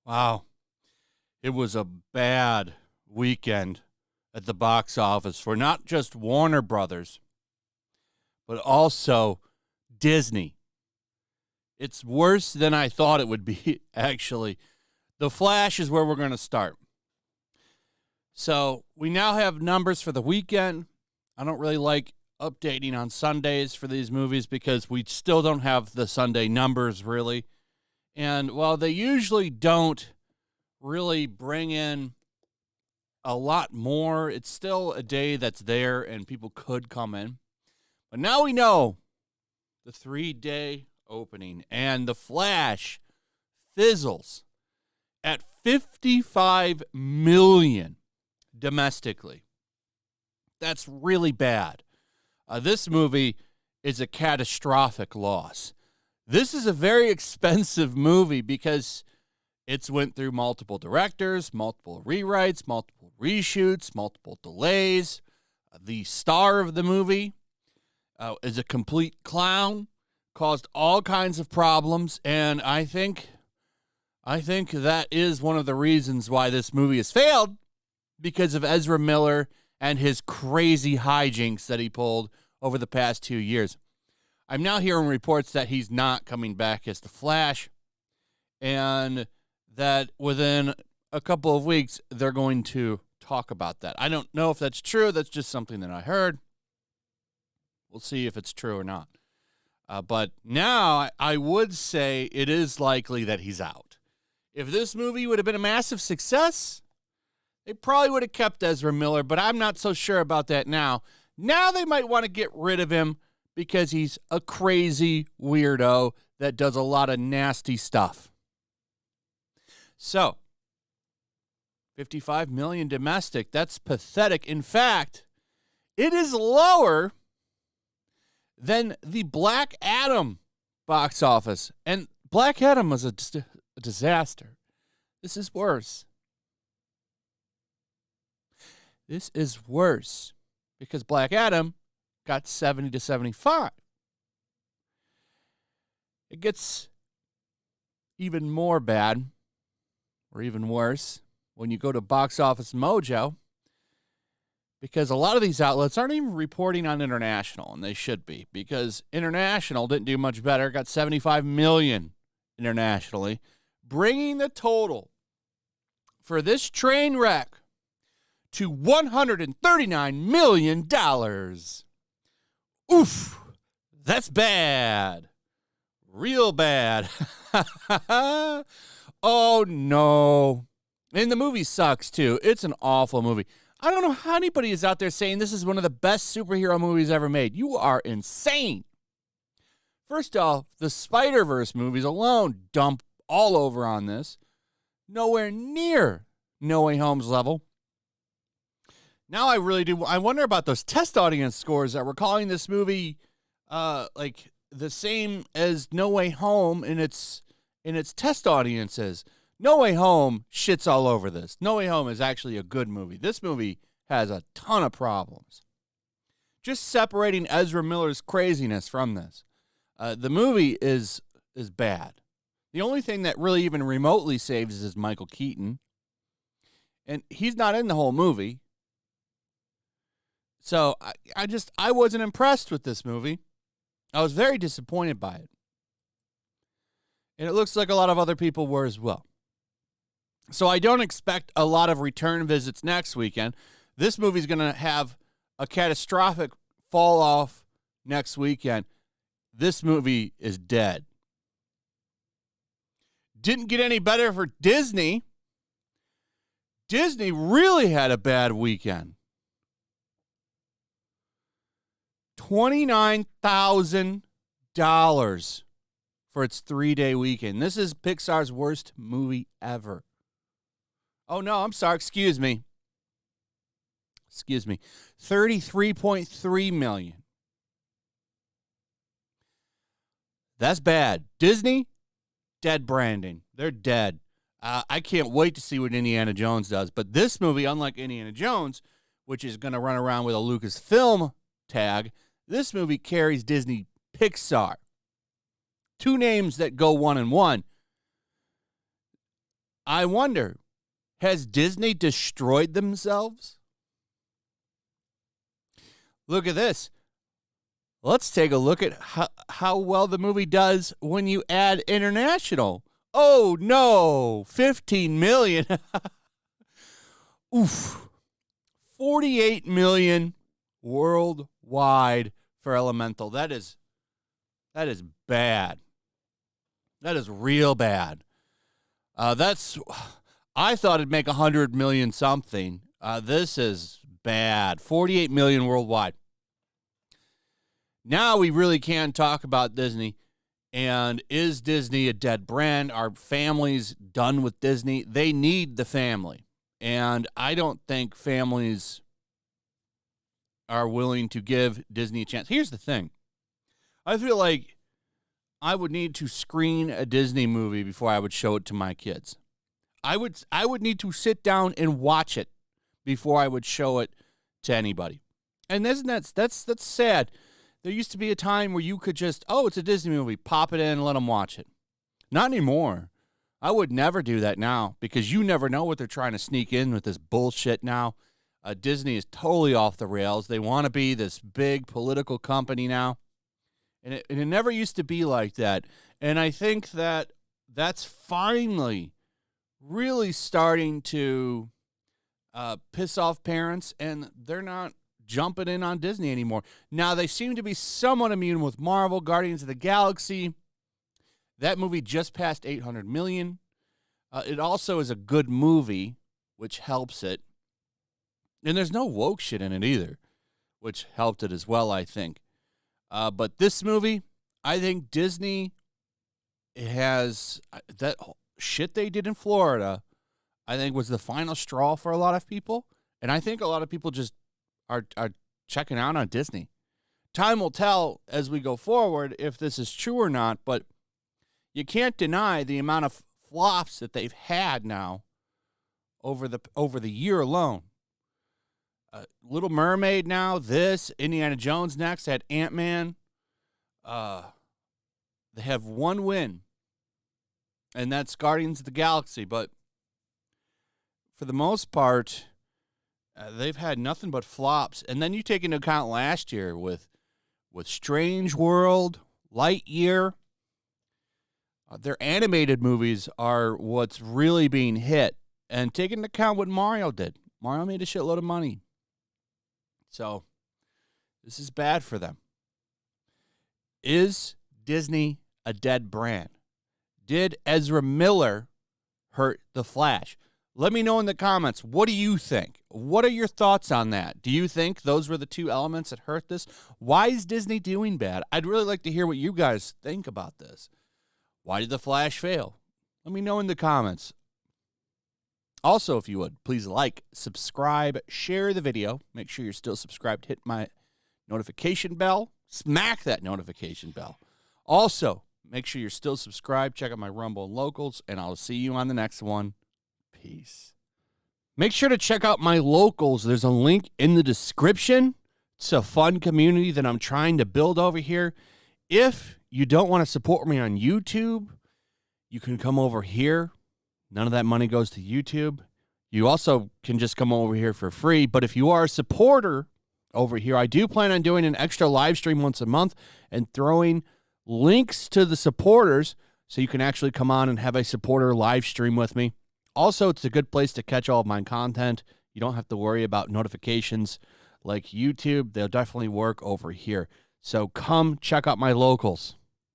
Wow. It was a bad weekend at the box office for not just Warner Brothers, but also Disney. It's worse than I thought it would be, actually. The Flash is where we're going to start. So we now have numbers for the weekend. I don't really like updating on Sundays for these movies because we still don't have the Sunday numbers, really. And while they usually don't really bring in a lot more, it's still a day that's there and people could come in. But now we know the 3-day opening, and The Flash fizzles at 55 million domestically. That's really bad. This movie is a catastrophic loss. This is a very expensive movie because it's went through multiple directors, multiple rewrites, multiple reshoots, multiple delays. The star of the movie is a complete clown, caused all kinds of problems, and I think that is one of the reasons why this movie has failed, because of Ezra Miller and his crazy hijinks that he pulled over the past 2 years. I'm now hearing reports that he's not coming back as the Flash, and that within a couple of weeks, they're going to talk about that. I don't know if that's true. That's just something that I heard. We'll see if it's true or not. But now I would say it is likely that he's out. If this movie would have been a massive success, they probably would have kept Ezra Miller, but I'm not so sure about that now. Now they might want to get rid of him because he's a crazy weirdo that does a lot of nasty stuff. So, 55 million domestic, that's pathetic. In fact, it is lower than the Black Adam box office. And Black Adam was a disaster. This is worse. This is worse because Black Adam got 70 to 75. It gets even more bad, or even worse, when you go to Box Office Mojo, because a lot of these outlets aren't even reporting on international, and they should be, because international didn't do much better, got 75 million internationally, bringing the total for this train wreck to $139 million. Oof, that's bad. Real bad. Oh, no. And the movie sucks, too. It's an awful movie. I don't know how anybody is out there saying this is one of the best superhero movies ever made. You are insane. First off, the Spider-Verse movies alone dump all over on this. Nowhere near No Way Home's level. Now I really do. I wonder about those test audience scores that were calling this movie like the same as No Way Home in its test audiences. No Way Home shits all over this. No Way Home is actually a good movie. This movie has a ton of problems. Just separating Ezra Miller's craziness from this. The movie is bad. The only thing that really even remotely saves is Michael Keaton. And he's not in the whole movie. So I wasn't impressed with this movie. I was very disappointed by it. And it looks like a lot of other people were as well. So I don't expect a lot of return visits next weekend. This movie's going to have a catastrophic fall off next weekend. This movie is dead. Didn't get any better for Disney. Disney really had a bad weekend. $29,000 for its 3-day weekend. This is Pixar's worst movie ever. Oh, no, I'm sorry. Excuse me. 33.3 million. That's bad. Disney, dead branding. They're dead. I can't wait to see what Indiana Jones does. But this movie, unlike Indiana Jones, which is going to run around with a Lucasfilm tag. This movie carries Disney Pixar. Two names that go one and one. I wonder, has Disney destroyed themselves? Look at this. Let's take a look at how well the movie does when you add international. Oh, no. 15 million. Oof. 48 million worldwide for Elemental. That is bad. That is real bad. I thought it'd make 100 million something. This is bad. 48 million worldwide. Now we really can talk about Disney. And is Disney a dead brand? Are families done with Disney? They need the family. And I don't think families are willing to give Disney a chance. Here's the thing. I feel like I would need to screen a Disney movie before I would show it to my kids. I would need to sit down and watch it before I would show it to anybody. And that's sad. There used to be a time where you could just, it's a Disney movie, pop it in and let them watch it. Not anymore. I would never do that now because you never know what they're trying to sneak in with this bullshit now. Disney is totally off the rails. They want to be this big political company now. And it never used to be like that. And I think that that's finally really starting to piss off parents, and they're not jumping in on Disney anymore. Now, they seem to be somewhat immune with Marvel, Guardians of the Galaxy. That movie just passed 800 million. It also is a good movie, which helps it. And there's no woke shit in it either, which helped it as well, I think. But this movie, I think Disney has that shit they did in Florida, I think was the final straw for a lot of people. And I think a lot of people just are checking out on Disney. Time will tell as we go forward if this is true or not, but you can't deny the amount of flops that they've had now over the year alone. Little Mermaid now, this, Indiana Jones next, had Ant-Man. They have one win, and that's Guardians of the Galaxy, but for the most part, they've had nothing but flops. And then you take into account last year with Strange World, Lightyear. Their animated movies are what's really being hit. And take into account what Mario did. Mario made a shitload of money. So this is bad for them. Is Disney a dead brand? Did Ezra Miller hurt the Flash? Let me know in the comments. What do you think? What are your thoughts on that? Do you think those were the two elements that hurt this? Why is Disney doing bad? I'd really like to hear what you guys think about this. Why did the Flash fail? Let me know in the comments. Also, if you would, please like, subscribe, share the video. Make sure you're still subscribed. Hit my notification bell. Smack that notification bell. Also, make sure you're still subscribed. Check out my Rumble and Locals, and I'll see you on the next one. Peace. Make sure to check out my Locals. There's a link in the description. It's a fun community that I'm trying to build over here. If you don't want to support me on YouTube, you can come over here. None of that money goes to YouTube. You also can just come over here for free. But if you are a supporter over here, I do plan on doing an extra live stream once a month and throwing links to the supporters so you can actually come on and have a supporter live stream with me. Also, it's a good place to catch all of my content. You don't have to worry about notifications like YouTube. They'll definitely work over here. So come check out my Locals.